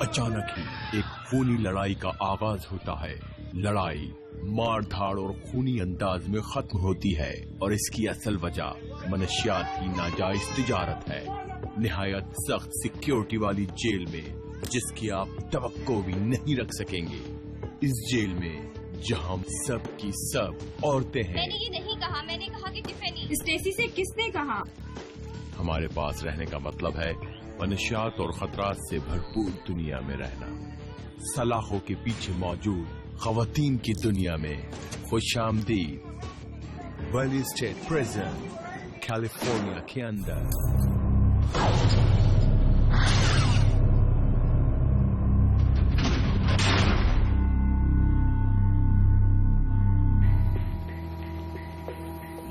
अचानक ही एक खूनी लड़ाई का आगाज होता है। लड़ाई मार धाड़ और खूनी अंदाज में खत्म होती है और इसकी असल वजह मनशियात की नाजायज तिजारत है। निहायत सख्त सिक्योरिटी वाली जेल में जिसकी आप तवक्को भी नहीं रख सकेंगे। इस जेल में जहां सब की सब औरतें हैं। मैंने ये नहीं कहा, मैंने कहा कि टिफनी। स्टेसी से किसने कहा? हमारे पास रहने का मतलब है मनशियात और खतरात से भरपूर दुनिया में रहना। सलाखों के पीछे मौजूद ख़वातीन की दुनिया में खुशामदीद। वैली स्टेट प्रिजन कैलिफोर्निया के अंदर।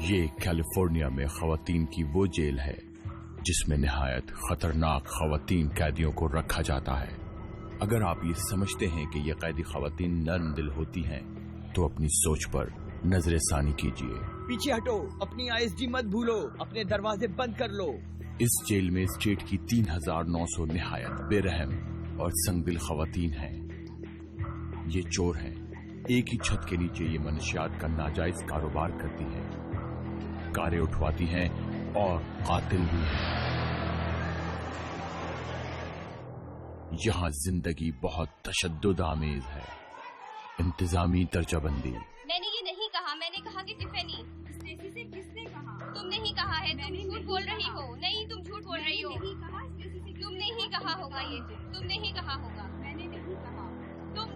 ये कैलिफोर्निया में ख़वातीन की वो जेल है जिसमें निहायत खतरनाक ख़वातीन कैदियों को रखा जाता है। अगर आप ये समझते हैं कि ये कैदी ख़वातीन नर्म दिल होती हैं तो अपनी सोच पर नजर सानी कीजिए। पीछे हटो, अपनी आईएसडी मत भूलो, अपने दरवाजे बंद कर लो। इस जेल में स्टेट की 3900 निहायत बेरहम और संगदिल ख़वातीन हैं। ये चोर हैं। एक ही छत के नीचे ये मनशियात का नाजायज कारोबार करती हैं, कारें उठवाती हैं और कातिल भी हैं। यहाँ जिंदगी बहुत तशद्दुद आमेज है। इंतजामी दर्जाबंदी। मैंने ये नहीं कहा, मैंने कहा कि टिफनी। स्टेसी से किसने कहा? तुमने ही कहा है, तुम झूठ बोल रही हो। नहीं, तुम झूठ बोल रही हो। नहीं कहा, स्टेसी से तुमने ही कहा होगा, ये तुमने ही कहा होगा। मैंने नहीं कहा।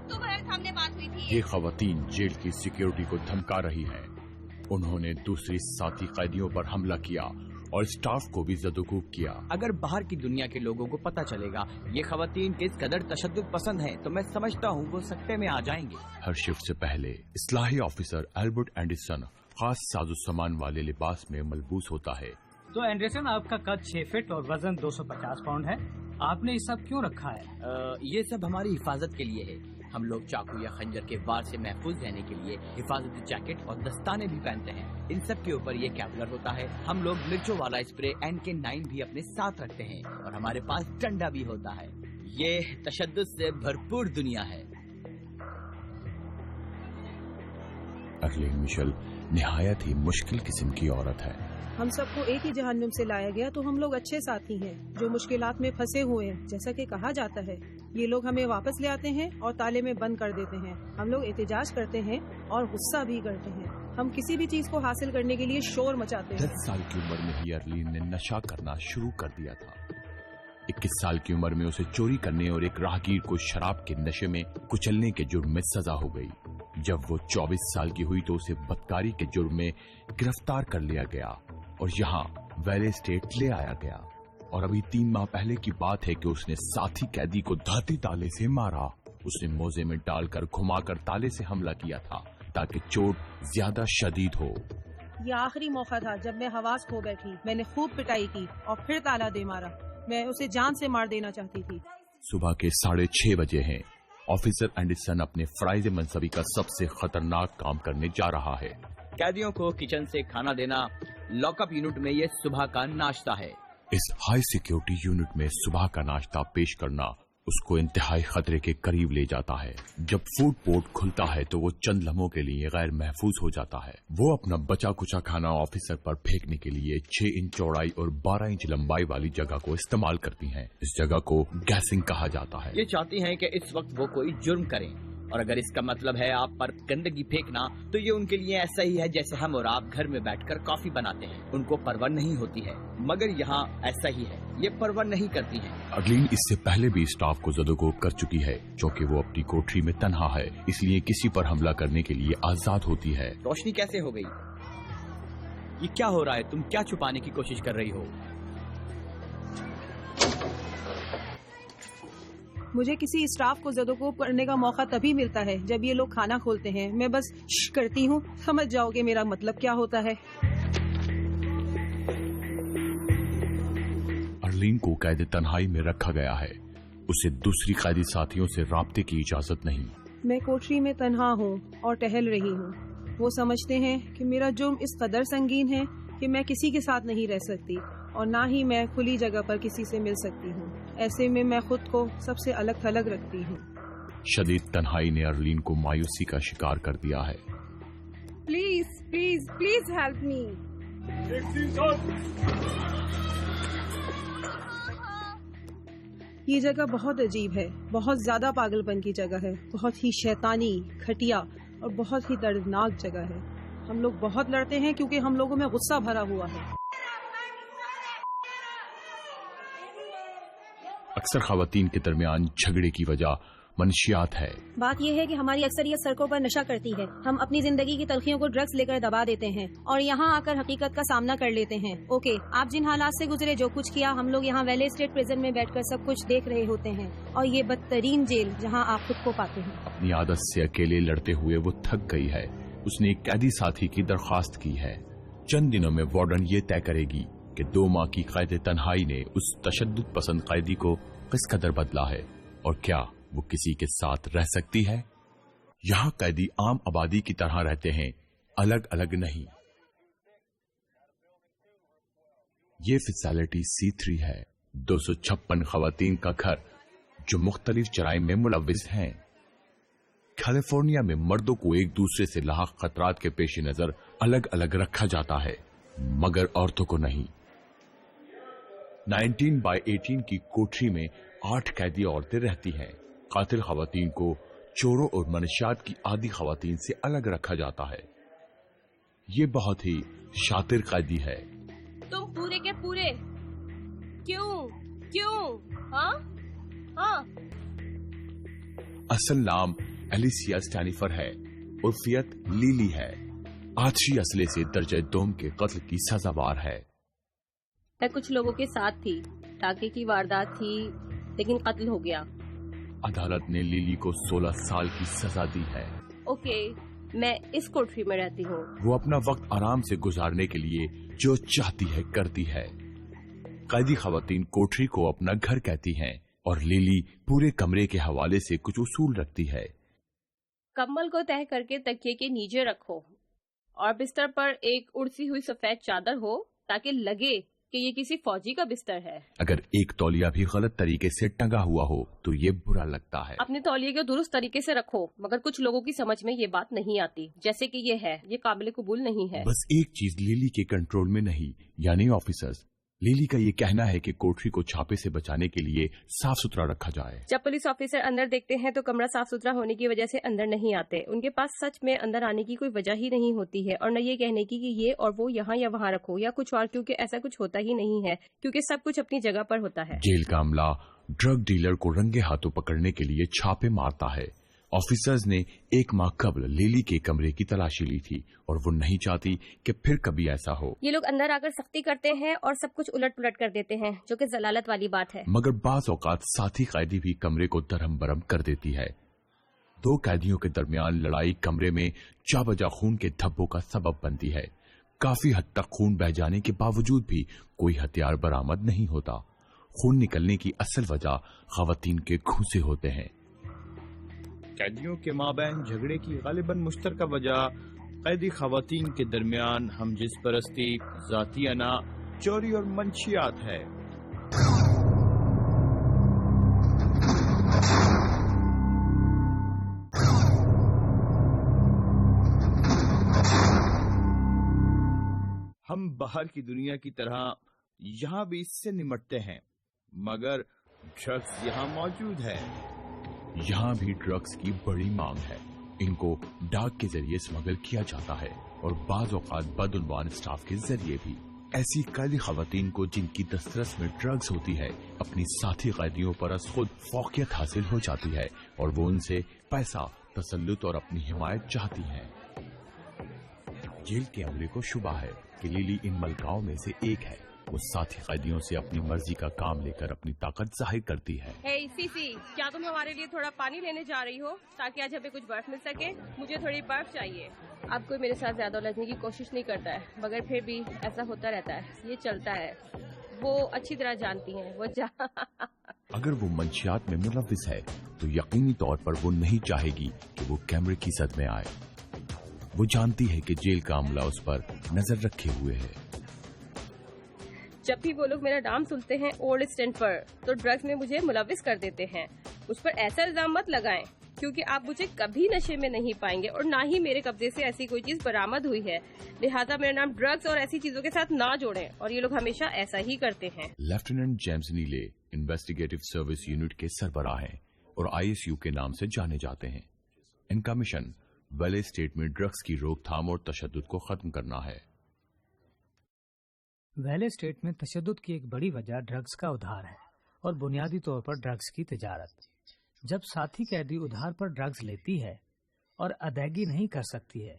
तुम्हारे सामने बात हुई थी। ये ख़वातीन जेल की सिक्योरिटी को धमका रही हैं। उन्होंने दूसरी साथी कैदियों पर हमला किया और स्टाफ को भी ज़दुकूब किया। अगर बाहर की दुनिया के लोगों को पता चलेगा ये ख़वातीन किस कदर तशद्दुद पसंद हैं, तो मैं समझता हूँ वो सख्ते में आ जाएंगे। हर शिफ्ट से पहले इस्लाही ऑफिसर एल्बर्ट एंडरसन खास साजो सामान वाले लिबास में मलबूस होता है। तो एंडरसन, आपका कद 6 फीट और वजन 250 पाउंड है। आपने ये सब क्यों रखा है? ये सब हमारी हिफाजत के लिए है। हम लोग चाकू या खंजर के वार से महफूज रहने के लिए हिफाजती जैकेट और दस्ताने भी पहनते हैं। इन सब के ऊपर ये कैवलर होता है। हम लोग मिर्चों वाला स्प्रे NK9 भी अपने साथ रखते हैं और हमारे पास डंडा भी होता है। ये तशद्दुद से भरपूर दुनिया है। अर्लीन मिशेल निहायत ही मुश्किल किस्म की औरत है। हम सबको एक ही जहन्नुम से लाया गया तो हम लोग अच्छे साथी हैं जो मुश्किलात में फंसे हुए हैं। जैसा कि कहा जाता है, ये लोग हमें वापस ले आते हैं और ताले में बंद कर देते हैं। हम लोग एहतजाज करते हैं और गुस्सा भी करते हैं। हम किसी भी चीज को हासिल करने के लिए शोर मचाते हैं। 10 साल की उम्र में ही अर्लीन ने नशा करना शुरू कर दिया था। 21 साल की उम्र में उसे चोरी करने और एक राहगीर को शराब के नशे में कुचलने के जुर्म में सजा हो गई। जब वो 24 साल की हुई तो उसे बदकारी के जुर्म में गिरफ्तार कर लिया गया और यहाँ वैली स्टेट ले आया गया। और अभी 3 माह पहले की बात है कि उसने साथी कैदी को धाती ताले से मारा। उसने मोजे में डालकर घुमाकर ताले से हमला किया था ताकि चोट ज्यादा शदीद हो। ये आखिरी मौका था जब मैं हवास खो बैठी। मैंने खूब पिटाई की और फिर ताला दे मारा। मैं उसे जान से मार देना चाहती थी। सुबह के 6:30 बजे हैं। ऑफिसर एंडरसन अपने फराइज मनसबी का सबसे खतरनाक काम करने जा रहा है। कैदियों को किचन से खाना देना। लॉकअप यूनिट में ये सुबह का नाश्ता है। इस हाई सिक्योरिटी यूनिट में सुबह का नाश्ता पेश करना उसको इंतहाई खतरे के करीब ले जाता है। जब फूड पोर्ट खुलता है तो वो चंद लम्हों के लिए गैर महफूज हो जाता है। वो अपना बचा कुचा खाना ऑफिसर पर फेंकने के लिए 6 इंच चौड़ाई और 12 इंच लंबाई वाली जगह को इस्तेमाल करती हैं। इस जगह को गैसिंग कहा जाता है। ये चाहती हैं कि इस वक्त वो कोई जुर्म करें और अगर इसका मतलब है आप पर गंदगी फेंकना, तो ये उनके लिए ऐसा ही है जैसे हम और आप घर में बैठकर कॉफी बनाते हैं। उनको परवाह नहीं होती है, मगर यहाँ ऐसा ही है, ये परवाह नहीं करती है। अर्लीन इससे पहले भी स्टाफ को ज़दुकूब कर चुकी है। क्योंकि वो अपनी कोठरी में तन्हा है, इसलिए किसी पर हमला करने के लिए आजाद होती है। रोशनी कैसे हो गई? ये क्या हो रहा है? तुम क्या छुपाने की कोशिश कर रही हो? मुझे किसी स्टाफ को ज़दुकूब करने का मौका तभी मिलता है जब ये लोग खाना खोलते हैं। मैं बस करती हूँ। समझ जाओगे मेरा मतलब क्या होता है। अर्लीन को कैद तन्हाई में रखा गया है। उसे दूसरी कैदी साथियों से राब्ते की इजाजत नहीं। मैं कोठरी में तन्हा हूँ और टहल रही हूँ। वो समझते हैं कि मेरा जुर्म इस कदर संगीन है कि मैं किसी के साथ नहीं रह सकती। और ना ही मैं खुली जगह पर किसी से मिल सकती हूँ। ऐसे में मैं खुद को सबसे अलग थलग रखती हूँ। शदीद तन्हाई ने अर्लीन को मायूसी का शिकार कर दिया है। Please please please help me. ये जगह बहुत अजीब है, बहुत ज्यादा पागलपन की जगह है, बहुत ही शैतानी, घटिया और बहुत ही दर्दनाक जगह है। हम लोग बहुत लड़ते हैं क्योंकि हम लोगों में गुस्सा भरा हुआ है। अक्सर खवातीन के दरमियान झगड़े की वजह मनशियात है। बात यह है कि हमारी अक्सरियत सड़कों पर नशा करती है। हम अपनी जिंदगी की तलखियों को ड्रग्स लेकर दबा देते हैं और यहाँ आकर हकीकत का सामना कर लेते हैं। ओके, आप जिन हालात से गुजरे, जो कुछ किया, हम लोग यहाँ वैले स्टेट प्रिजन में बैठकर सब कुछ देख रहे होते हैं, और ये बदतरीन जेल जहाँ आप खुद को पाते हैं। अपनी आदत से अकेले लड़ते हुए वो थक गई है। उसने एक कैदी साथी की दरख्वास्त की है। चंद दिनों में वार्डन ये तय करेगी कि 2 माह की कैद तन्हाई ने उस तशद्दुद पसंद कैदी को किस कदर बदला है और क्या वो किसी के साथ रह सकती है। यहाँ कैदी आम आबादी की तरह रहते हैं, अलग अलग नहीं। ये फैसिलिटी C3 है, 256 खवातीन का घर जो मुख्तलिफ जराइम में मुलव्विस हैं। कैलिफोर्निया में मर्दों को एक दूसरे से लाहक खतरात के पेश नजर अलग अलग रखा जाता है, मगर औरतों को नहीं। 19/18 की कोठरी में 8 कैदी औरतें रहती हैं। कातिल खवातीन को चोरों और मनशियात की आदी खवातीन से अलग रखा जाता है। ये बहुत ही शातिर कैदी है। तुम पूरे के पूरे क्यों? हाँ? असल नाम एलिसिया स्टैनिफर है, उर्फियत लीली है। आछी असले से दर्जे दोम के कत्ल की सजावार है। मैं कुछ लोगों के साथ थी, टाके की वारदात थी, लेकिन कत्ल हो गया। अदालत ने लीली को 16 साल की सजा दी है। ओके, मैं इस कोठरी में रहती हूँ। वो अपना वक्त आराम से गुजारने के लिए जो चाहती है करती है। कैदी खवातीन कोठरी को अपना घर कहती हैं और लीली पूरे कमरे के हवाले से कुछ उसूल रखती है। कम्बल को तह करके तकिए के नीचे रखो और बिस्तर पर एक उड़ती हुई सफेद चादर हो ताकि लगे कि ये किसी फौजी का बिस्तर है। अगर एक तौलिया भी गलत तरीके से टंगा हुआ हो तो ये बुरा लगता है। अपने तौलिए को दुरुस्त तरीके से रखो, मगर कुछ लोगों की समझ में ये बात नहीं आती, जैसे कि ये है, ये काबिल कबूल नहीं है। बस एक चीज लीली के कंट्रोल में नहीं, यानी ऑफिसर्स। लीली का ये कहना है कि कोठरी को छापे से बचाने के लिए साफ सुथरा रखा जाए। जब पुलिस ऑफिसर अंदर देखते हैं तो कमरा साफ सुथरा होने की वजह से अंदर नहीं आते। उनके पास सच में अंदर आने की कोई वजह ही नहीं होती है, और न ये कहने की कि ये और वो यहाँ या वहाँ रखो या कुछ और, क्योंकि ऐसा कुछ होता ही नहीं है, क्योंकि सब कुछ अपनी जगह पर होता है। जेल का अमला ड्रग डीलर को रंगे हाथों पकड़ने के लिए छापे मारता है। ऑफिसर्स ने 1 माह कबल लीली के कमरे की तलाशी ली थी और वो नहीं चाहती कि फिर कभी ऐसा हो। ये लोग अंदर आकर सख्ती करते हैं और सब कुछ उलट पुलट कर देते हैं, जो कि जलालत वाली बात है। मगर बाज औकात साथी कैदी भी कमरे को दरहम बरहम कर देती है। 2 कैदियों के दरमियान लड़ाई कमरे में चाबजा खून के धब्बों का सबब बनती है। काफी हद तक खून बह जाने के बावजूद भी कोई हथियार बरामद नहीं होता। खून निकलने की असल वजह खवातीन के घूंसे होते हैं। कैदियों के माबैन झगड़े की गालिबन मुश्तरका वजह कैदी खवातीन के दरमियान हम जिस परस्ती, जाती अना, चोरी और मंशियात है। हम बाहर की दुनिया की तरह यहाँ भी इससे निमटते हैं, मगर ड्रग्स यहाँ मौजूद है। यहाँ भी ड्रग्स की बड़ी मांग है। इनको डाक के जरिए स्मगल किया जाता है और बाज औकात बदउनवान स्टाफ के जरिए भी। ऐसी कैदी खवातीन को जिनकी दस्तरस में ड्रग्स होती है, अपनी साथी कैदियों पर खुद फौकियत हासिल हो जाती है और वो उनसे पैसा, तसल्लुत और अपनी हिमायत चाहती हैं। जेल के अमले को शुबा है कि लीली इन मलकाओं में से एक है। वो साथी कैदियों से अपनी मर्जी का काम लेकर अपनी ताकत जाहिर करती है। हे सीसी, क्या तुम हमारे लिए थोड़ा पानी लेने जा रही हो ताकि आज हमें कुछ बर्फ मिल सके? मुझे थोड़ी बर्फ चाहिए। अब कोई मेरे साथ ज्यादा उलझने की कोशिश नहीं करता है, मगर फिर भी ऐसा होता रहता है, ये चलता है। वो अच्छी तरह जानती हैं, अगर वो मंशियात में मुलव्विस है तो यकीनी तौर पर वो नहीं चाहेगी कि वो कैमरे की जद में आए। वो जानती है कि जेल का अमला उस पर नजर रखे हुए है। جب بھی وہ لوگ میرا نام سنتے ہیں اولڈ اسٹینفر تو ڈرگس میں مجھے ملوث کر دیتے ہیں. مجھ پر ایسا الزام مت لگائیں کیونکہ آپ مجھے کبھی نشے میں نہیں پائیں گے اور نہ ہی میرے قبضے سے ایسی کوئی چیز برآمد ہوئی ہے. لہٰذا میرا نام ڈرگس اور ایسی چیزوں کے ساتھ نہ جوڑیں اور یہ لوگ ہمیشہ ایسا ہی کرتے ہیں. لیفٹیننٹ جیمز نیلے انویسٹیگیٹو سروس یونٹ کے سربراہ ہیں اور ISU کے نام سے جانے جاتے ہیں. ان کا مشن ویلے اسٹیٹ میں ڈرگس کی روک تھام اور تشدد کو ختم کرنا ہے. ویلے اسٹیٹ میں تشدد کی ایک بڑی وجہ ڈرگس کا ادھار ہے اور بنیادی طور پر ڈرگس کی تجارت. جب ساتھی قیدی ادھار پر ڈرگس لیتی ہے اور ادائیگی نہیں کر سکتی ہے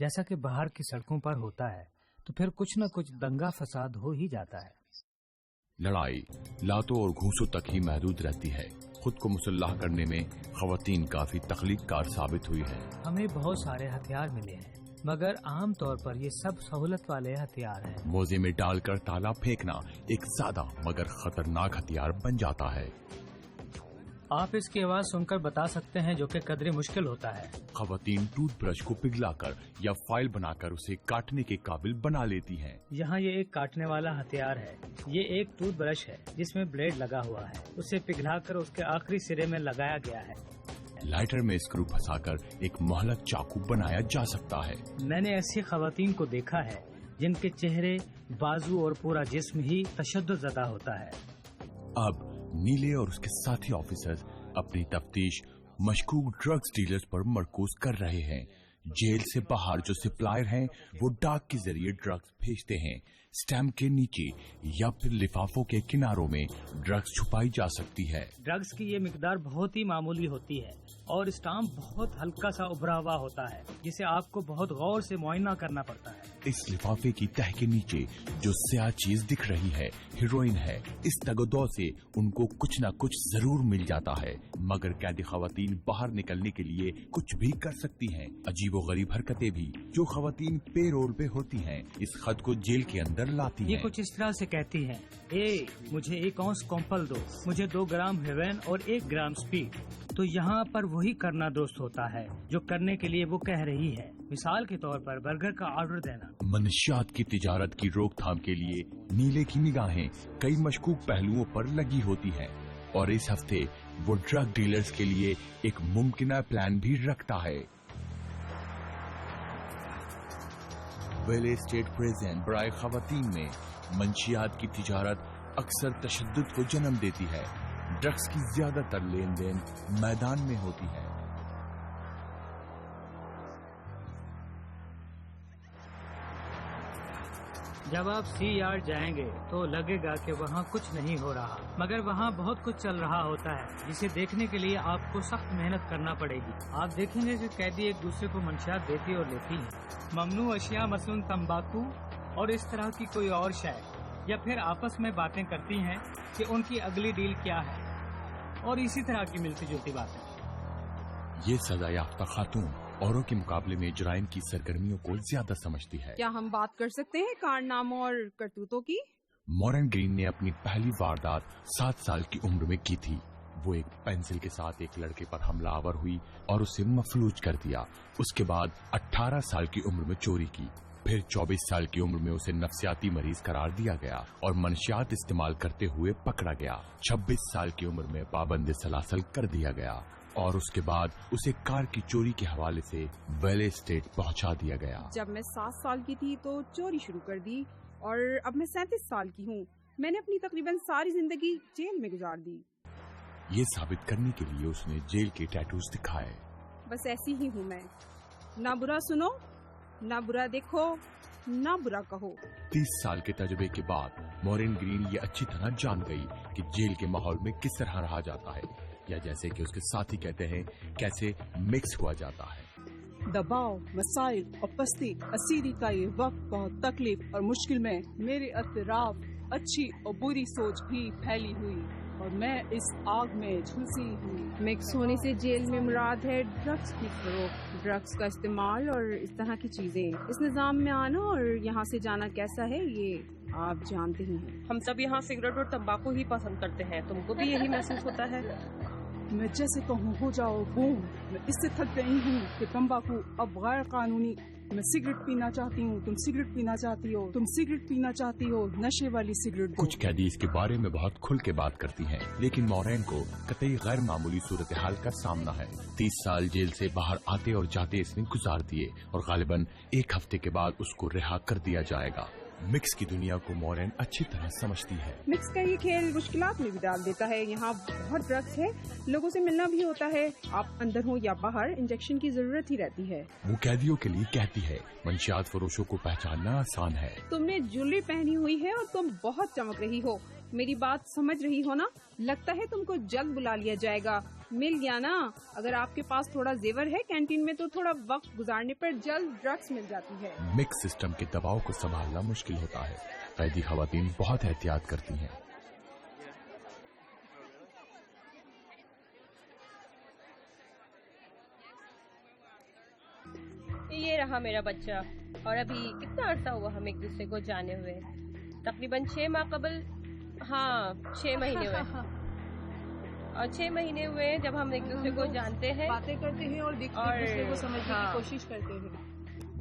جیسا کہ باہر کی سڑکوں پر ہوتا ہے تو پھر کچھ نہ کچھ دنگا فساد ہو ہی جاتا ہے. لڑائی لاتوں اور گھوسوں تک ہی محدود رہتی ہے. خود کو مسلح کرنے میں خواتین کافی تخلیق کار ثابت ہوئی ہے. ہمیں بہت سارے ہتھیار ملے ہیں مگر عام طور پر یہ سب سہولت والے ہتھیار ہیں. موزے میں ڈال کر تالا پھینکنا ایک سادہ مگر خطرناک ہتھیار بن جاتا ہے. آپ اس کی آواز سن کر بتا سکتے ہیں جو کہ قدرے مشکل ہوتا ہے. خواتین ٹوتھ برش کو پگھلا کر یا فائل بنا کر اسے کاٹنے کے قابل بنا لیتی ہیں. یہاں یہ ایک کاٹنے والا ہتھیار ہے. یہ ایک ٹوتھ برش ہے جس میں بلیڈ لگا ہوا ہے. اسے پگھلا کر اس کے آخری سرے میں لگایا گیا ہے. لائٹر میں اسکرو پھنسا کر ایک مہلک چاقو بنایا جا سکتا ہے. میں نے ایسی خواتین کو دیکھا ہے جن کے چہرے، بازو اور پورا جسم ہی تشدد زدہ ہوتا ہے. اب نیلے اور اس کے ساتھی آفیسرز اپنی تفتیش مشکوک ڈرگز ڈیلرز پر مرکوز کر رہے ہیں. جیل سے باہر جو سپلائر ہیں وہ ڈاک کے ذریعے ڈرگز بھیجتے ہیں. سٹیمپ کے نیچے یا پھر لفافوں کے کناروں میں ڈرگز چھپائی جا سکتی ہے. ڈرگز کی یہ مقدار بہت ہی معمولی ہوتی ہے اور اسٹامپ بہت ہلکا سا ابھرا ہوا ہوتا ہے جسے آپ کو بہت غور سے معائنہ کرنا پڑتا ہے. اس لفافے کی تہ کے نیچے جو سیاہ چیز دکھ رہی ہے ہیروئن ہے. اس تگدو سے ان کو کچھ نہ کچھ ضرور مل جاتا ہے مگر قیدی خواتین باہر نکلنے کے لیے کچھ بھی کر سکتی ہیں. عجیب و غریب حرکتیں بھی جو خواتین پے رول پہ ہوتی ہیں اس خط کو جیل کے اندر لاتی ہیں. یہ کچھ اس طرح سے کہتی ہیں: مجھے 1 اونس کومپل دو، مجھے 2 گرام ہیروئن اور 1 گرام اسپیڈ. تو یہاں پر وہی کرنا درست ہوتا ہے جو کرنے کے لیے وہ کہہ رہی ہے. مثال کے طور پر برگر کا آرڈر دینا. منشیات کی تجارت کی روک تھام کے لیے نیلے کی نگاہیں کئی مشکوک پہلوؤں پر لگی ہوتی ہیں اور اس ہفتے وہ ڈرگ ڈیلرز کے لیے ایک ممکنہ پلان بھی رکھتا ہے. ویلے اسٹیٹ پریزن برائے خواتین میں منشیات کی تجارت اکثر تشدد کو جنم دیتی ہے. ڈرگس کی زیادہ تر لین دین میدان میں ہوتی ہے. جب آپ سی یارڈ جائیں گے تو لگے گا کہ وہاں کچھ نہیں ہو رہا مگر وہاں بہت کچھ چل رہا ہوتا ہے جسے دیکھنے کے لیے آپ کو سخت محنت کرنا پڑے گی. آپ دیکھیں گے کہ قیدی ایک دوسرے کو منشیات دیتی اور لیتی ہیں. ممنوع اشیاء مثلاً تمباکو اور اس طرح کی کوئی اور شے، یا پھر آپس میں باتیں کرتی ہیں کہ ان کی اگلی ڈیل کیا ہے اور اسی طرح کی ملتی جلتی باتیں. یہ سزا یافتہ خاتون اوروں کے مقابلے میں جرائم کی سرگرمیوں کو زیادہ سمجھتی ہے. کیا ہم بات کر سکتے ہیں کارناموں اور کرتوتوں کی؟ مورن گرین نے اپنی پہلی واردات 7 سال کی عمر میں کی تھی. وہ ایک پینسل کے ساتھ ایک لڑکے پر حملہ آور ہوئی اور اسے مفلوج کر دیا. اس کے بعد 18 سال کی عمر میں چوری کی. پھر 24 سال کی عمر میں اسے نفسیاتی مریض قرار دیا گیا اور منشیات استعمال کرتے ہوئے پکڑا گیا. 26 سال کی عمر میں پابند سلاسل کر دیا گیا اور اس کے بعد اسے کار کی چوری کے حوالے سے ویلے اسٹیٹ پہنچا دیا گیا. جب میں 7 سال کی تھی تو چوری شروع کر دی اور اب میں 37 سال کی ہوں. میں نے اپنی تقریباً ساری زندگی جیل میں گزار دی. یہ ثابت کرنے کے لیے اس نے جیل کے ٹیٹوز دکھائے. بس ایسی ہی ہوں میں. نہ برا سنو، نہ برا دیکھو، نہ برا کہو. 30 سال کے تجربے کے بعد مورن گرین یہ اچھی طرح جان گئی کہ جیل کے ماحول میں کس طرح رہا جاتا ہے، یا جیسے کہ اس کے ساتھی کہتے ہیں کیسے مکس ہوا جاتا ہے. دباؤ، مسائل اور پستی اسیری کا یہ وقت بہت تکلیف اور مشکل میں میرے اطراف اچھی اور بری سوچ بھی پھیلی ہوئی اور میں اس آگ میں جھلسی ہوئی. مکس ہونے سے جیل میں مراد ہے ڈرگس کی فروخت، ڈرگس کا استعمال اور اس طرح کی چیزیں. اس نظام میں آنا اور یہاں سے جانا کیسا ہے یہ آپ جانتے ہی ہیں. ہم سب یہاں سگریٹ اور تمباکو ہی پسند کرتے ہیں. تم کو بھی یہی محسوس ہوتا ہے؟ میں جیسے کہوں ہو جاؤ بوم. میں اس سے تھک گئی ہوں کہ تمباکو اب غیر قانونی मैं सिगरेट पीना चाहती हूँ, तुम सिगरेट पीना चाहती हो, तुम सिगरेट पीना चाहती हो, नशे वाली सिगरेट दो। कुछ कैदी इसके बारे में बहुत खुल के बात करती हैं, लेकिन मॉरेन को कतई गैर मामूली सूरत हाल का सामना है। 30 साल जेल से बाहर आते और जाते इसने गुजार दिए और गालिबन 1 हफ्ते के बाद उसको रिहा कर दिया जाएगा। मिक्स की दुनिया को मॉरेन अच्छी तरह समझती है। मिक्स का ये खेल मुश्किलात में भी डाल देता है। यहाँ बहुत ड्रग्स है, लोगों से मिलना भी होता है, आप अंदर हो या बाहर इंजेक्शन की जरूरत ही रहती है। वो कैदियों के लिए कहती है, मंशियात फरोशों को पहचानना आसान है। तुमने ज्वेलरी पहनी हुई है और तुम बहुत चमक रही हो, मेरी बात समझ रही हो ना? लगता है तुमको जल्द बुला लिया जाएगा। मिल गया ना? अगर आपके पास थोड़ा जेवर है कैंटीन में तो थोड़ा वक्त गुजारने पर जल्द ड्रग्स मिल जाती है। मिक्स सिस्टम के दबाव को संभालना मुश्किल होता है। कैदी खवातीन बहुत एहतियात करती हैं। ये रहा मेरा बच्चा, और अभी कितना अरसा हुआ हम एक दूसरे को जाने हुए? तकरीबन 6 माह कबल, हाँ 6 महीने हुए। और 6 महीने हुए जब हम एक दूसरे को जानते हैं, बातें करते हैं और एक दूसरे को समझने की कोशिश करते हैं।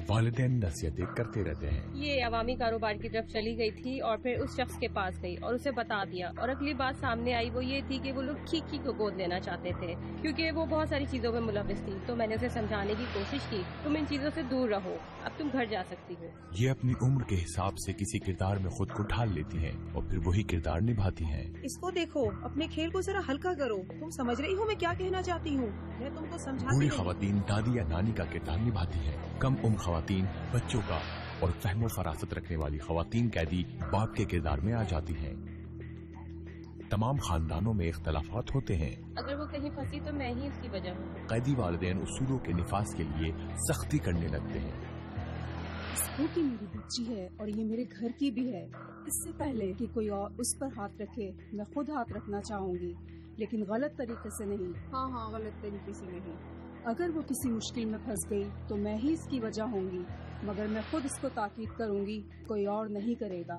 वालिदैन नसीहतें करते रहते हैं। ये अवामी कारोबार की तरफ चली गई थी और फिर उस शख्स के पास गई और उसे बता दिया। और अगली बात सामने आई वो ये थी कि वो लोग खीकी को गोद लेना चाहते थे क्योंकि वो बहुत सारी चीजों में मुलविस थी। तो मैंने उसे समझाने की कोशिश की, तुम इन चीजों से दूर रहो, अब तुम घर जा सकती हो। ये अपनी उम्र के हिसाब से किसी किरदार में खुद को ढाल लेती हैं और फिर वही किरदार निभाती हैं। इसको देखो, अपने खेल को जरा हल्का करो। तुम समझ रही हो मैं क्या कहना चाहती हूँ? मैं तुमको समझाती बूढ़ी नहीं। खवातीन दादी या नानी का किरदार निभाती है। कम उम्र खवातीन बच्चों का और फहमो फरासत रखने वाली खवातीन कैदी बाप के किरदार में आ जाती हैं। तमाम खानदानों में इख्तलाफात होते हैं। अगर वो कहीं फंसी तो मैं ही उसकी वजह हूँ। कैदी वालिदैन उसूलों के निफाज के लिए सख्ती करने लगते हैं। स्कूटी मेरी बच्ची है और ये मेरे घर की भी है। इससे पहले कि कोई और उस पर हाथ रखे, मैं खुद हाथ रखना चाहूँगी, लेकिन गलत तरीके से नहीं। हाँ, गलत तरीके से नहीं। अगर वो किसी मुश्किल में फंस गई तो मैं ही इसकी वजह होंगी, मगर मैं खुद इसको ताकीद करूँगी, कोई और नहीं करेगा।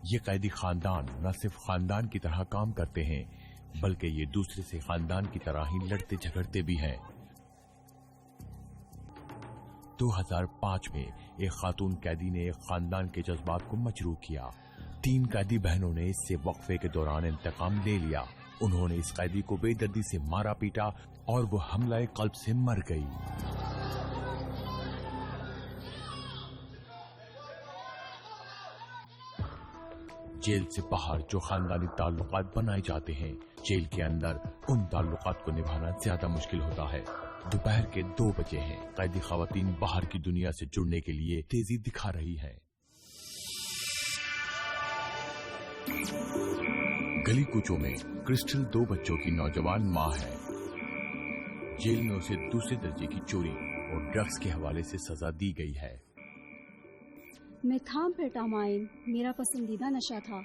ये कैदी खानदान न सिर्फ खानदान की तरह काम करते हैं बल्कि ये दूसरे से खानदान की तरह ही लड़ते झगड़ते भी हैं। 2005 में एक खातून कैदी ने एक खानदान के जज्बात को मजरूह किया। 3 कैदी बहनों ने इससे वक्फे के दौरान इंतकाम ले लिया। उन्होंने इस कैदी को बेदर्दी से मारा पीटा और वो हमला कल्ब से मर गई। जेल से बाहर जो खानदानी ताल्लुकात बनाए जाते हैं, जेल के अंदर उन ताल्लुकात को निभाना ज्यादा मुश्किल होता है। दोपहर के 2 बजे हैं। कैदी खवातीन बाहर की दुनिया से जुड़ने के लिए तेजी दिखा रही हैं। गली कूचों में क्रिस्टल 2 बच्चों की नौजवान माँ है। जेल में उसे दूसरे दर्जे की चोरी और ड्रग्स के हवाले से सजा दी गई है। मेथाम्फेटामाइन मेरा पसंदीदा नशा था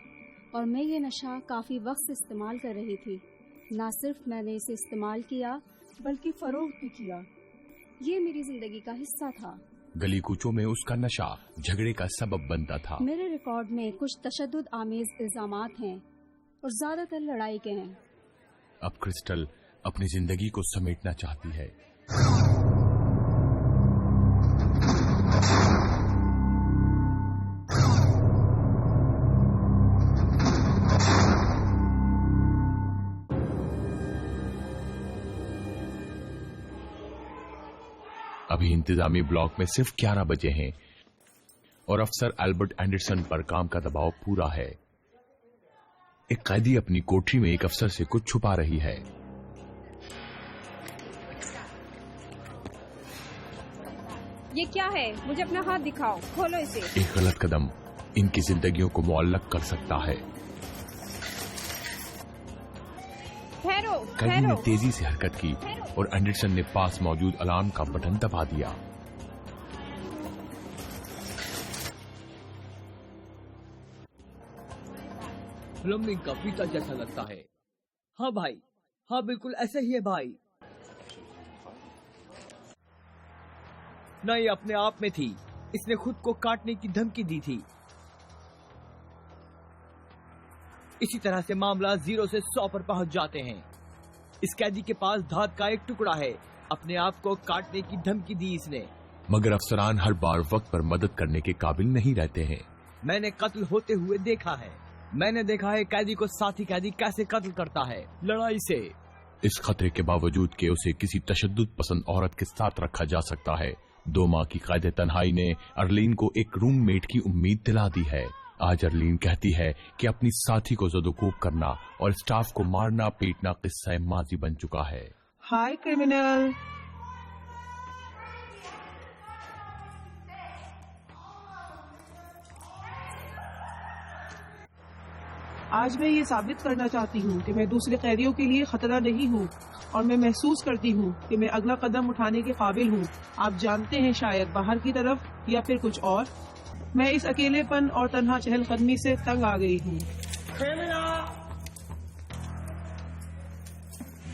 और मैं ये नशा काफी वक्त से इस्तेमाल कर रही थी। न सिर्फ मैंने इसे इस्तेमाल किया बल्कि फरोख्त भी किया। ये मेरी जिंदगी का हिस्सा था। गली कूचों में उसका नशा झगड़े का सबब बनता था। मेरे रिकॉर्ड में कुछ तशद्दुद आमेज इल्जामात हैं और ज्यादातर लड़ाई के हैं। अब क्रिस्टल अपनी जिंदगी को समेटना चाहती है। अभी इंतजामी ब्लॉक में सिर्फ 11 बजे हैं और अफसर एल्बर्ट एंडरसन पर काम का दबाव पूरा है। एक कैदी अपनी कोठरी में एक अफसर से कुछ छुपा रही है। ये क्या है? मुझे अपना हाथ दिखाओ, खोलो इसे। एक गलत कदम इनकी जिंदगियों को मुअल्लक कर सकता है। ठहरो, कैदी ने तेजी से हरकत की और एंडरसन ने पास मौजूद अलार्म का बटन दबा दिया। प्लम्बिंग का फीता जैसा लगता है। हाँ भाई, हाँ बिल्कुल ऐसे ही है भाई। न ये अपने आप में थी, इसने खुद को काटने की धमकी दी थी। इसी तरह से मामला 0 से 100 पर पहुंच जाते हैं। इस कैदी के पास धात का एक टुकड़ा है, अपने आप को काटने की धमकी दी इसने। मगर अफसरान हर बार वक्त पर मदद करने के काबिल नहीं रहते हैं। मैंने कत्ल होते हुए देखा है। मैंने देखा है कैदी को साथी कैदी कैसे कत्ल करता है, लड़ाई से। इस खतरे के बावजूद कि उसे किसी तशद्दुद पसंद औरत के साथ रखा जा सकता है, 2 माह की कैद तन्हाई ने अर्लीन को एक रूममेट की उम्मीद दिला दी है। आज अर्लीन कहती है कि अपनी साथी को ज़दोकोब करना और स्टाफ को मारना पीटना किस्सा माजी बन चुका है। हाय क्रिमिनल। आज मैं ये साबित करना चाहती हूँ कि मैं दूसरे कैदियों के लिए खतरा नहीं हूँ और मैं महसूस करती हूँ कि मैं अगला कदम उठाने के काबिल हूँ। आप जानते हैं, शायद बाहर की तरफ या फिर कुछ और। मैं इस अकेलेपन और तन्हा चहलकदमी से तंग आ गई हूँ।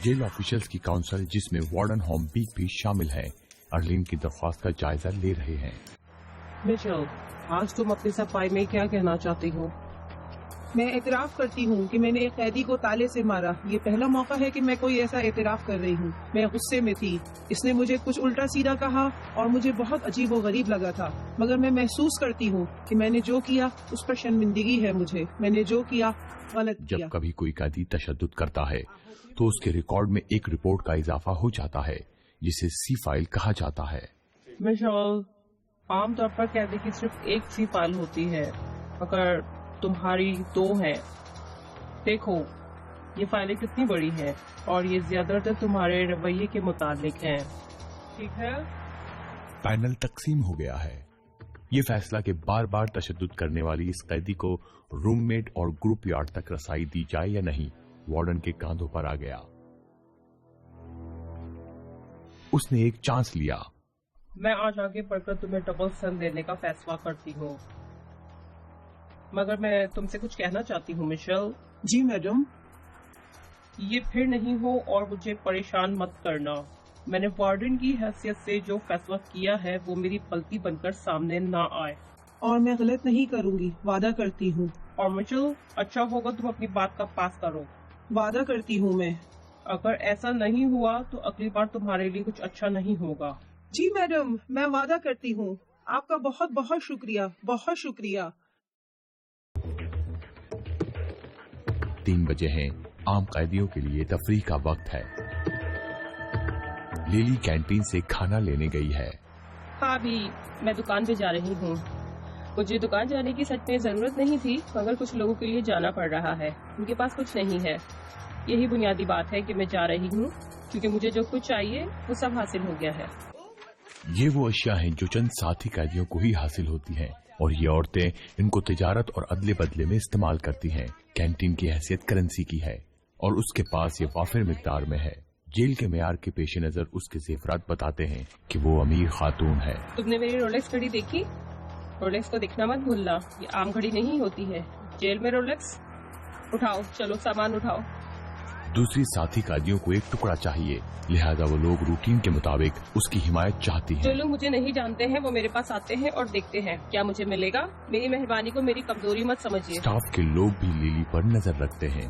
जेल ऑफिशियल्स की काउंसिल, जिसमें वार्डन हॉम्बीक भी शामिल है, अर्लीन की दरख्वास्त का जायजा ले रहे हैं। मिशेल, आज तुम अपनी सफाई में क्या कहना चाहती हो? मैं एतराफ करती हूँ कि मैंने एक कैदी को ताले से मारा। ये पहला मौका है कि मैं कोई ऐसा एतराफ कर रही हूँ। मैं गुस्से में थी। इसने मुझे कुछ उल्टा सीधा कहा और मुझे बहुत अजीब व गरीब लगा था, मगर मैं महसूस करती हूँ कि मैंने जो किया उस पर शर्मिंदगी है मुझे। मैंने जो किया गलत किया। जब कभी कोई कैदी तशद्दुद करता है तो उसके रिकॉर्ड में एक रिपोर्ट का इजाफा हो जाता है, जिसे सी फाइल कहा जाता है। मिशेल, आमतौर पर कैदी की सिर्फ एक सी फाइल होती है, अगर तुम्हारी 2 है। देखो ये फाइलें कितनी बड़ी हैं और ये ज्यादातर तुम्हारे रवैये के मुताबिक हैं। ठीक है? पैनल तकसीम हो गया है। ये फैसला कि बार बार तशद्दुद करने वाली इस कैदी को रूममेट और ग्रुप यार्ड तक रसाई दी जाए या नहीं, वार्डन के कांधों पर आ गया। उसने एक चांस लिया। मैं आज आगे बढ़कर तुम्हें डबल सन देने का फैसला करती हूँ, मगर मैं तुमसे कुछ कहना चाहती हूँ मिशेल। जी मैडम। ये फिर नहीं हो और मुझे परेशान मत करना। मैंने वार्डन की हैसियत से जो फैसला किया है वो मेरी गलती बनकर सामने ना आए। और मैं गलत नहीं करूँगी, वादा करती हूँ। और मिशेल, अच्छा होगा तुम अपनी बात का पास करो। वादा करती हूँ मैं। अगर ऐसा नहीं हुआ तो अगली बार तुम्हारे लिए कुछ अच्छा नहीं होगा। जी मैडम, मैं वादा करती हूँ। आपका बहुत बहुत शुक्रिया, बहुत शुक्रिया। 3 बजे हैं। आम कैदियों के लिए तफरीह का वक्त है। लिली कैंटीन से खाना लेने गई है। हाँ भी, मैं दुकान पे जा रही हूँ। मुझे दुकान जाने की सच में जरूरत नहीं थी, मगर कुछ लोगों के लिए जाना पड़ रहा है। उनके पास कुछ नहीं है। यही बुनियादी बात है कि मैं जा रही हूँ, क्योंकि मुझे जो कुछ चाहिए वो सब हासिल हो गया है। ये वो अशिया हैं जो चंद साथी कैदियों को ही हासिल होती हैं, और ये औरतें इनको तिजारत और अदले बदले में इस्तेमाल करती हैं। कैंटीन की हैसियत करेंसी की है और उसके पास ये वाफिर मिकदार में है। जेल के मेयार के पेश नजर उसके जेवरात बताते हैं कि वो अमीर खातून है। तुमने मेरी रोलेक्स घड़ी देखी? रोलेक्स को दिखना मत भूलना, ये आम घड़ी नहीं होती है। जेल में रोलेक्स? उठाओ, चलो सामान उठाओ। दूसरी साथी कैदियों को एक टुकड़ा चाहिए, लिहाजा वो लोग रूटीन के मुताबिक उसकी हिमायत चाहती हैं। जो लोग मुझे नहीं जानते हैं वो मेरे पास आते हैं और देखते हैं क्या मुझे मिलेगा। मेरी मेहरबानी को मेरी कमजोरी मत समझिए। स्टाफ के लोग भी लिली पर नजर रखते हैं।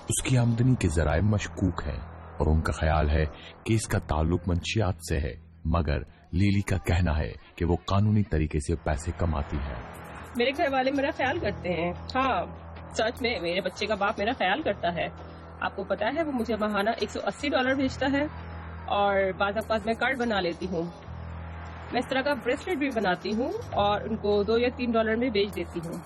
उसकी आमदनी के जराए मशकूक हैं और उनका ख्याल है कि इसका ताल्लुक मंशियात से है, मगर लिली का कहना है कि वो कानूनी तरीके से पैसे कमाती है। मेरे घर वाले मेरा ख्याल करते हैं। हाँ, सच में मेरे बच्चे का बाप मेरा ख्याल करता है। आपको पता है वो मुझे माहाना $180 भेजता है और बाद औक़ात मैं कार्ड बना लेती हूँ। मैं इस तरह का ब्रेसलेट भी बनाती हूँ और उनको $2 या $3 में बेच देती हूँ।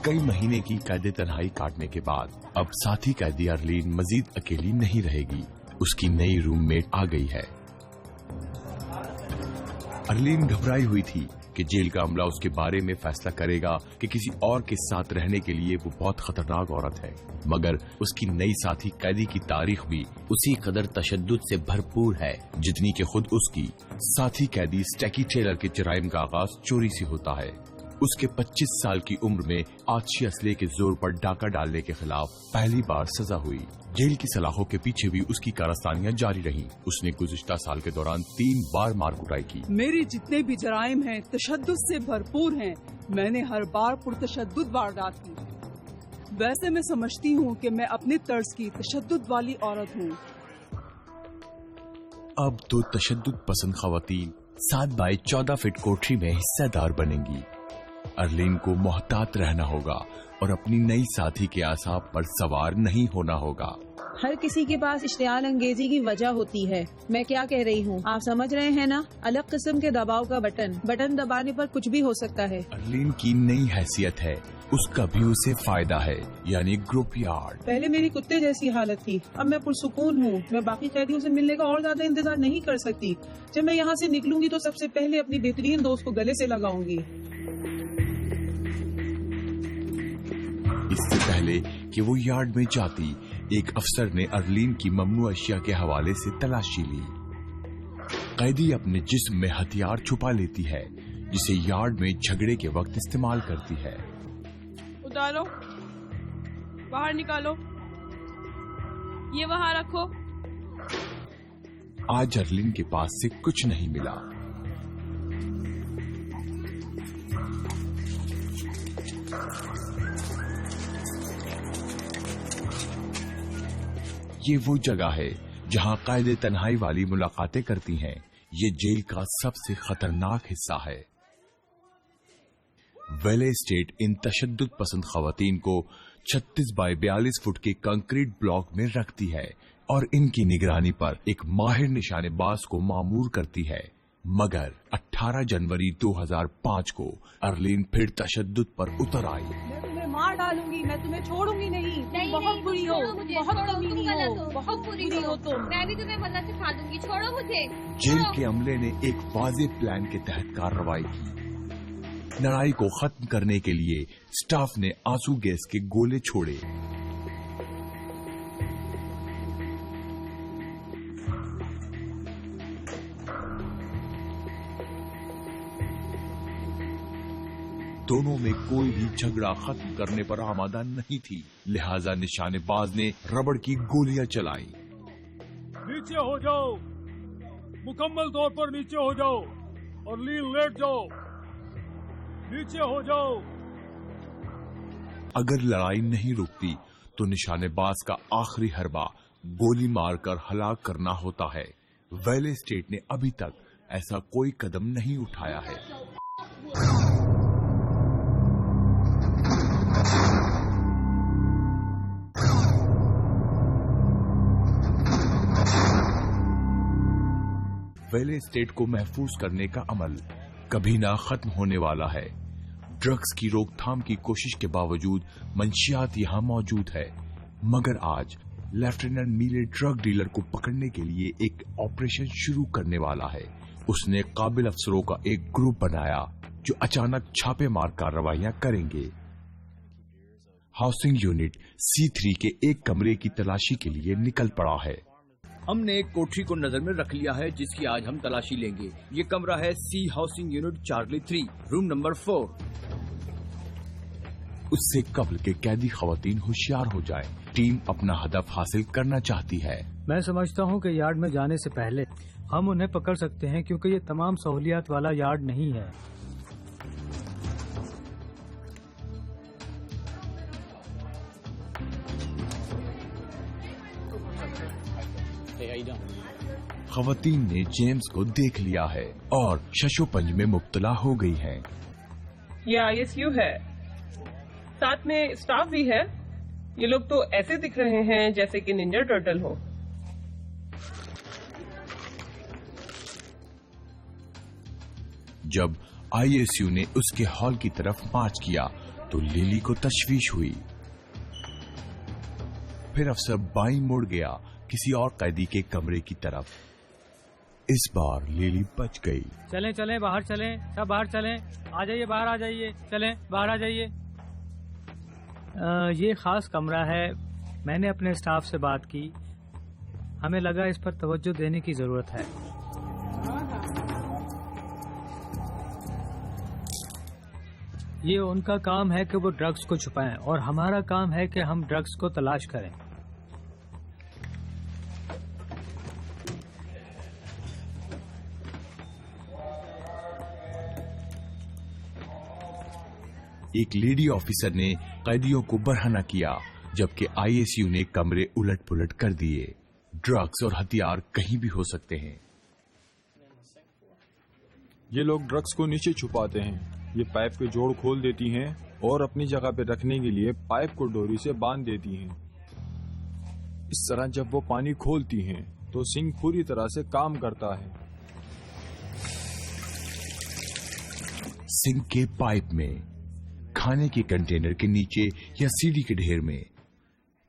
कई महीने की कैद तन्हाई काटने के बाद अब साथी कैदी अर्लीन मजीद अकेली नहीं रहेगी। उसकी नई रूममेट आ गई है। अर्लीन घबराई हुई थी कि जेल का अमला उसके बारे में फैसला करेगा कि किसी और के साथ रहने के लिए वो बहुत खतरनाक औरत है, मगर उसकी नई साथी कैदी की तारीख भी उसी कदर तशद्दुद से भरपूर है जितनी कि खुद उसकी। साथी कैदी स्टैकी टेलर के जराइम का आगाज चोरी से होता है। उसके 25 साल की उम्र में आतिशी असले के जोर पर डाका डालने के खिलाफ पहली बार सजा हुई। जेल की सलाखों के पीछे भी उसकी कारस्तानियां जारी रहीं। उसने गुज़िश्ता साल के दौरान 3 बार मार कुटाई की। मेरे जितने भी जराइम हैं तशद्दुद से भरपूर हैं। मैंने हर बार पुरतशद्दुद वारदात की। वैसे मैं समझती हूँ कि मैं अपने तर्ज की तशद्दुद वाली औरत हूँ। अब तो तशद्दुद पसंद खवातीन 7 बाय 14 फीट कोठरी में हिस्सेदार बनेंगी। अर्लीन को मोहतात रहना होगा और अपनी नई साथी के आसाब पर सवार नहीं होना होगा। हर किसी के पास इश्तियाल अंगेजी की वजह होती है। मैं क्या कह रही हूँ, आप समझ रहे हैं ना? अलग किस्म के दबाव का बटन दबाने पर कुछ भी हो सकता है। अर्लीन की नई हैसियत है, उसका भी उसे फायदा है, यानी ग्रुप यार्ड। पहले मेरी कुत्ते जैसी हालत थी, अब मैं पुरसुकून हूँ। मैं बाकी कैदियों से मिलने का और ज्यादा इंतजार नहीं कर सकती। जब मैं यहाँ से निकलूंगी तो सबसे पहले अपनी बेहतरीन दोस्त को गले से लगाऊंगी। इससे पहले कि वो यार्ड में जाती, एक अफसर ने अर्लीन की ममनू अशिया के हवाले से तलाशी ली। कैदी अपने जिस्म में हथियार छुपा लेती है, जिसे यार्ड में झगड़े के वक्त इस्तेमाल करती है। उतारो, बाहर निकालो, ये वहाँ रखो। आज अर्लीन के पास से कुछ नहीं मिला। ये वो जगह है जहां कायदे तन्हाई वाली मुलाकातें करती हैं। ये जेल का सबसे खतरनाक हिस्सा है। वेले स्टेट इन तशद्दुद पसंद खवातीन को 36 बाय 42 फुट के कंक्रीट ब्लॉक में रखती है और इनकी निगरानी पर एक माहिर निशानेबाज को मामूर करती है। मगर 18 जनवरी 2005 को अर्लीन फिर तशद्दुद पर उतर आई। मैं तुम्हें मार डालूंगी, मैं तुम्हें छोड़ूंगी नहीं। तुम बहुत बुरी हो, बहुत कमीनी हो, बहुत बुरी हो तुम। मैं भी तुम्हें मदद सिखा दूंगी, छोड़ो मुझे। जेल के अमले ने एक वाज़ेह प्लान के तहत कार्रवाई की। लड़ाई को खत्म करने के लिए स्टाफ ने आंसू गैस के गोले छोड़े। दोनों में कोई भी झगड़ा खत्म करने पर आमादा नहीं थी, लिहाजा निशानेबाज ने रबड़ की गोलियां चलाई। नीचे हो जाओ, मुकम्मल तौर पर नीचे हो जाओ और लीन लेट जाओ। नीचे हो जाओ। अगर लड़ाई नहीं रुकती तो निशानेबाज का आखिरी हरबा गोली मारकर हलाक करना होता है। वेले स्टेट ने अभी तक ऐसा कोई कदम नहीं उठाया है। वेले स्टेट को महफूज करने का अमल कभी ना खत्म होने वाला है। ड्रग्स की रोकथाम की कोशिश के बावजूद मंशियात यहाँ मौजूद है, मगर आज लेफ्टिनेंट मीले ड्रग डीलर को पकड़ने के लिए एक ऑपरेशन शुरू करने वाला है। उसने काबिल अफसरों का एक ग्रुप बनाया जो अचानक छापेमार कार्रवाइयां करेंगे। हाउसिंग यूनिट C3 के एक कमरे की तलाशी के लिए निकल पड़ा है। हमने एक कोठरी को नजर में रख लिया है जिसकी आज हम तलाशी लेंगे। ये कमरा है C housing unit Charlie 3, room number 4। उससे कब्ल के कैदी खवातीन होशियार हो जाएं। टीम अपना हदफ हासिल करना चाहती है। मैं समझता हूँ कि यार्ड में जाने से पहले हम उन्हें पकड़ सकते हैं, क्योंकि ये तमाम सहूलियात वाला यार्ड नहीं है। खवातीन ने जेम्स को देख लिया है और शशोपंज में मुब्तला हो गई हैं। ये ISU है, साथ में स्टाफ भी है। ये लोग तो ऐसे दिख रहे हैं जैसे कि निंजा टर्टल हो। जब ISU ने उसके हॉल की तरफ मार्च किया तो लिली को तशवीश हुई। फिर अफसर बाईं मुड़ गया किसी और कैदी के कमरे की तरफ। इस बार लिली बच गई। चलें चलें, बाहर चलें, सब बाहर चलें। आ जाइए, बाहर आ जाइए, चलें बाहर आ जाइए। ये खास कमरा है। मैंने अपने स्टाफ से बात की, हमें लगा इस पर तवज्जो देने की जरूरत है। ये उनका काम है कि वो ड्रग्स को छुपाएं और हमारा काम है कि हम ड्रग्स को तलाश करें। एक लेडी ऑफिसर ने कैदियों को बरहना किया, जबकि आईएसयू ने कमरे उलट पुलट कर दिए। ड्रग्स और हथियार कहीं भी हो सकते हैं। ये लोग ड्रग्स को नीचे छुपाते हैं। ये पाइप के जोड़ खोल देती हैं और अपनी जगह पे रखने के लिए पाइप को डोरी से बांध देती हैं। इस तरह जब वो पानी खोलती हैं तो सिंक पूरी तरह से काम करता है। सिंक के पाइप में, खाने के कंटेनर के नीचे या सीढ़ी के ढेर में,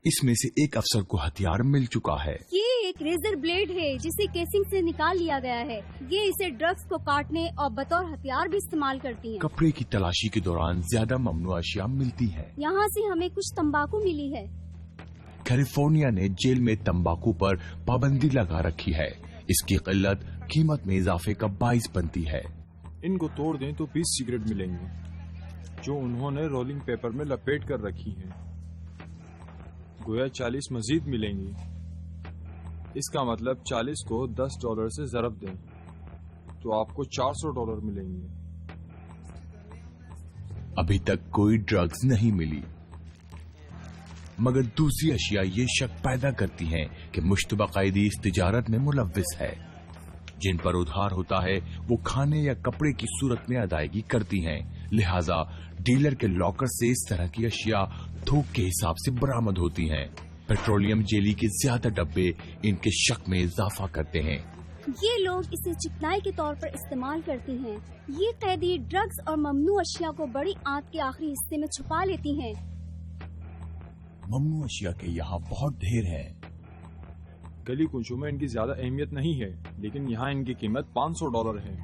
इसमें से एक अफसर को हथियार मिल चुका है। ये एक रेजर ब्लेड है जिसे केसिंग से निकाल लिया गया है। ये इसे ड्रग्स को काटने और बतौर हथियार भी इस्तेमाल करती हैं। कपड़े की तलाशी के दौरान ज्यादा ममनू अशिया मिलती है। यहाँ से हमें कुछ तंबाकू मिली है। कैलिफोर्निया ने जेल में तंबाकू पर पाबंदी लगा रखी है। इसकी किल्लत कीमत में इजाफे का बाइस बनती है। इनको तोड़ दें तो 20 सिगरेट मिलेंगे, जो उन्होंने रोलिंग पेपर में लपेट कर रखी है। गोया 40 मजीद मिलेंगी। इसका मतलब 40 को $10 से ज़रब दें तो आपको $400 मिलेंगे। अभी तक कोई ड्रग्स नहीं मिली, मगर दूसरी अशिया ये शक पैदा करती हैं कि मुश्तबा कैदी इस तिजारत में मुलव्विस है। जिन पर उधार होता है वो खाने या कपड़े की सूरत में अदायगी करती हैं। लिहाजा डीलर के लॉकर से इस तरह की अशिया थोक के हिसाब से बरामद होती हैं। पेट्रोलियम जेली के ज्यादा डब्बे इनके शक में इजाफा करते हैं। ये लोग इसे चिकनाई के तौर पर इस्तेमाल करती हैं। ये कैदी ड्रग्स और ममनू अशिया को बड़ी आंत के आखिरी हिस्से में छुपा लेती हैं। ममनू अशिया के यहाँ बहुत ढेर है। गली कुंचों में इनकी ज्यादा अहमियत नहीं है, लेकिन यहाँ इनकी कीमत $500 है।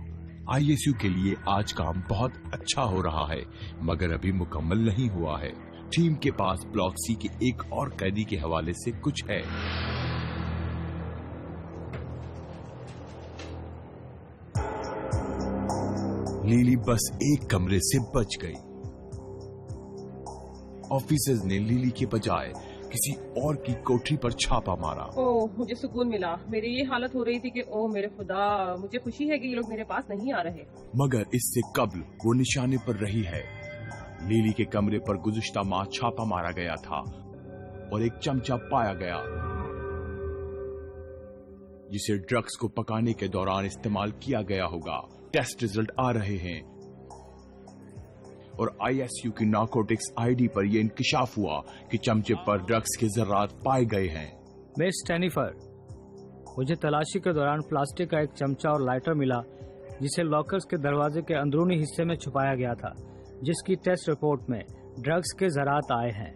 आईएसयू के लिए आज काम बहुत अच्छा हो रहा है, मगर अभी मुकम्मल नहीं हुआ है। टीम के पास ब्लॉक सी के एक और कैदी के हवाले से कुछ है। लीली बस एक कमरे से बच गई। ऑफिसर्स ने लीली के बजाय किसी और की कोठरी पर छापा मारा। ओह, मुझे सुकून मिला। मेरी ये हालत हो रही थी कि ओह मेरे खुदा, मुझे खुशी है कि ये लोग मेरे पास नहीं आ रहे। मगर इससे कब्ल वो निशाने पर रही है। लीली के कमरे पर गुज़िश्ता माह छापा मारा गया था और एक चमचा पाया गया, जिसे ड्रग्स को पकाने के दौरान इस्तेमाल किया गया होगा। टेस्ट रिजल्ट आ रहे हैं और आईएसयू की नारकोटिक्स आईडी पर यह इंकिशाफ हुआ कि चमचे पर ड्रग्स के जर्रात पाए गए हैं। मिस जेनिफर, मुझे तलाशी के दौरान प्लास्टिक का एक चमचा और लाइटर मिला, जिसे लॉकर्स के दरवाजे के अंदरूनी हिस्से में छुपाया गया था, जिसकी टेस्ट रिपोर्ट में ड्रग्स के जरात आए हैं।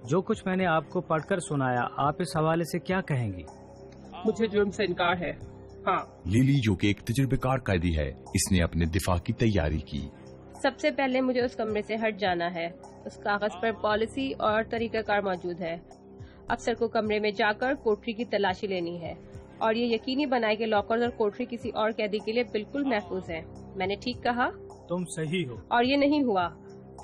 जो कुछ मैंने आपको पढ़कर सुनाया, आप इस हवाले से क्या कहेंगी? मुझे जुर्म से इनकार है। हाँ। लिली, जो कि एक तजुर्बेकार कैदी है, इसने अपने दिफा की तैयारी की। सबसे पहले मुझे उस कमरे से हट जाना है। उस कागज पर पॉलिसी और तरीकाकार मौजूद है। अफसर को कमरे में जाकर कोठरी की तलाशी लेनी है और ये यकीनी बनाए कि लॉकर्स और कोठरी किसी और कैदी के लिए बिल्कुल महफूज है। मैंने ठीक कहा? तुम सही हो। और ये नहीं हुआ।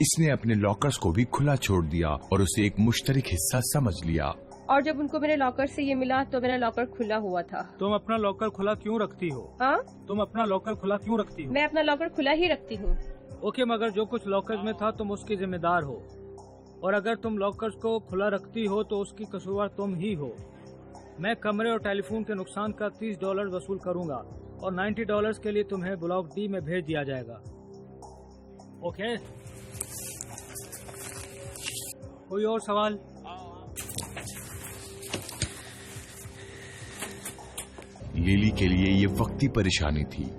इसने अपने लॉकर्स को भी खुला छोड़ दिया और उसे एक मुश्तरक हिस्सा समझ लिया। और जब उनको मेरे लॉकर से ये मिला तो मेरा लॉकर खुला हुआ था। तुम अपना लॉकर खुला क्यों रखती हो? हाँ? तुम अपना लॉकर खुला क्यों रखती हो? मैं अपना लॉकर खुला ही रखती हूँ। ओके, मगर जो कुछ लॉकर्स में था तुम उसकी जिम्मेदार हो, और अगर तुम लॉकर्स को खुला रखती हो तो उसकी कसूरवार तुम ही हो। मैं कमरे और टेलीफोन के नुकसान का $30 वसूल करूंगा और $90 के लिए तुम्हें ब्लॉक डी में भेज दिया जाएगा। ओके? कोई और सवाल? लिली के लिए ये वक्ती परेशानी थी।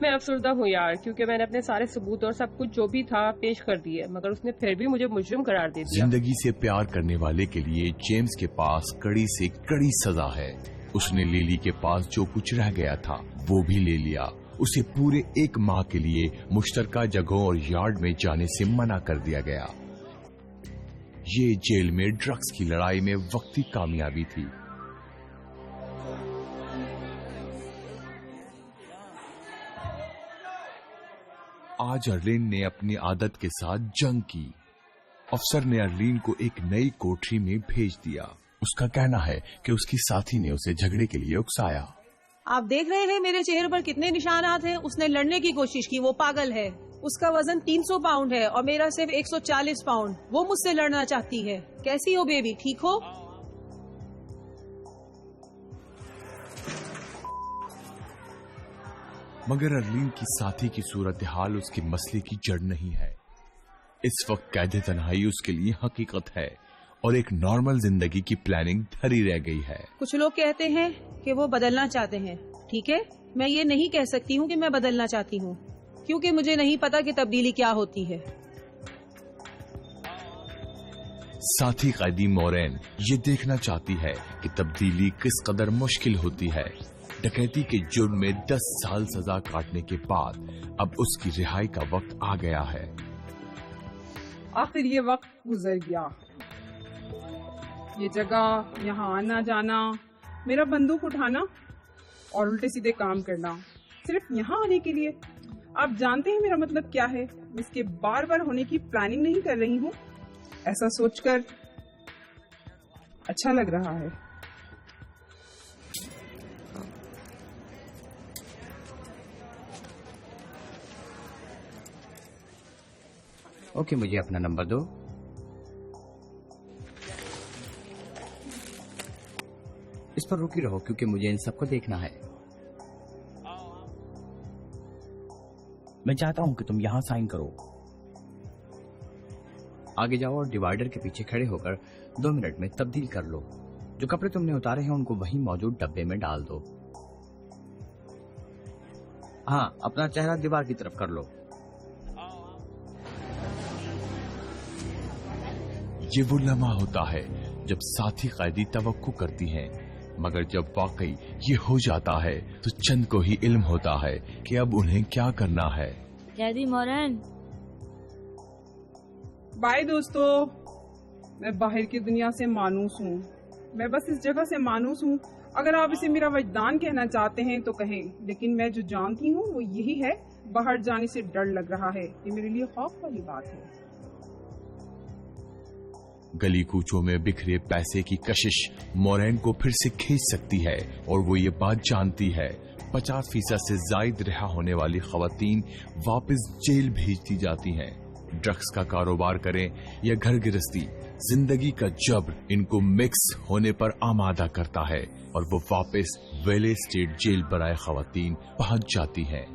मैं अफसरदा हूँ यार, क्योंकि मैंने अपने सारे सबूत और सब कुछ जो भी था पेश कर दिए, मगर उसने फिर भी मुझे मुजरिम करार दे दिया। जिंदगी से प्यार करने वाले के लिए जेम्स के पास कड़ी से कड़ी सजा है। उसने लिली के पास जो कुछ रह गया था वो भी ले लिया। उसे पूरे 1 माह के लिए मुश्तरका जगहों और यार्ड में जाने से मना कर दिया गया। ये जेल में ड्रग्स की लड़ाई में वक्ती कामयाबी थी। आज अर्लीन ने अपनी आदत के साथ जंग की। अफसर ने अर्लीन को एक नई कोठरी में भेज दिया। उसका कहना है कि उसकी साथी ने उसे झगड़े के लिए उकसाया। आप देख रहे हैं मेरे चेहरे पर कितने निशानात हैं। उसने लड़ने की कोशिश की, वो पागल है। اس کا وزن 300 پاؤنڈ ہے اور میرا صرف 140 پاؤنڈ. وہ مجھ سے لڑنا چاہتی ہے. کیسی ہو بیبی, ٹھیک ہو؟ مگر ارلین کی ساتھی کی صورتحال اس کے مسئلے کی جڑ نہیں ہے. اس وقت قید تنہائی اس کے لیے حقیقت ہے اور ایک نارمل زندگی کی پلاننگ دھری رہ گئی ہے. کچھ لوگ کہتے ہیں کہ وہ بدلنا چاہتے ہیں. ٹھیک ہے, میں یہ نہیں کہہ سکتی ہوں کہ میں بدلنا چاہتی ہوں, کیونکہ مجھے نہیں پتا کہ تبدیلی کیا ہوتی ہے. ساتھی قیدی مورین یہ دیکھنا چاہتی ہے کہ تبدیلی کس قدر مشکل ہوتی ہے. ڈکیتی کے جرم میں 10 سال سزا کاٹنے کے بعد اب اس کی رہائی کا وقت آ گیا ہے. آخر یہ وقت گزر گیا. یہ جگہ, یہاں آنا جانا, میرا بندوق اٹھانا اور الٹے سیدھے کام کرنا صرف یہاں آنے کے لیے. آپ جانتے ہیں میرا مطلب کیا ہے. اس کے بار بار ہونے کی پلاننگ نہیں کر رہی ہوں. ایسا سوچ کر اچھا لگ رہا ہے. اوکے, مجھے اپنا نمبر دو. اس پر رکی رہو کیونکہ مجھے ان سب کو دیکھنا ہے. میں چاہتا ہوں کہ تم یہاں سائن کرو. آگے جاؤ اور ڈیوائیڈر کے پیچھے کھڑے ہو کر 2 منٹ میں تبدیل کر لو. جو کپڑے تم نے اتارے ہیں ان کو وہیں موجود ڈبے میں ڈال دو. ہاں, اپنا چہرہ دیوار کی طرف کر لو. یہ وہ لمحہ ہوتا ہے جب ساتھی قیدی توقع کرتی ہیں, مگر جب واقعی یہ ہو جاتا ہے تو چند کو ہی علم ہوتا ہے کہ اب انہیں کیا کرنا ہے. قیدی مورین, بائے دوستو. میں باہر کی دنیا سے مانوس ہوں. میں بس اس جگہ سے مانوس ہوں. اگر آپ اسے میرا وجدان کہنا چاہتے ہیں تو کہیں, لیکن میں جو جانتی ہوں وہ یہی ہے. باہر جانے سے ڈر لگ رہا ہے. یہ میرے لیے خوف والی بات ہے. گلی کوچوں میں بکھرے پیسے کی کشش مورین کو پھر سے کھینچ سکتی ہے اور وہ یہ بات جانتی ہے 50% سے زائد رہا ہونے والی خواتین واپس جیل بھیج دی جاتی ہیں. ڈرگس کا کاروبار کریں یا گھر گرستی, زندگی کا جبر ان کو مکس ہونے پر آمادہ کرتا ہے اور وہ واپس ویلے اسٹیٹ جیل برائے خواتین پہنچ جاتی ہیں.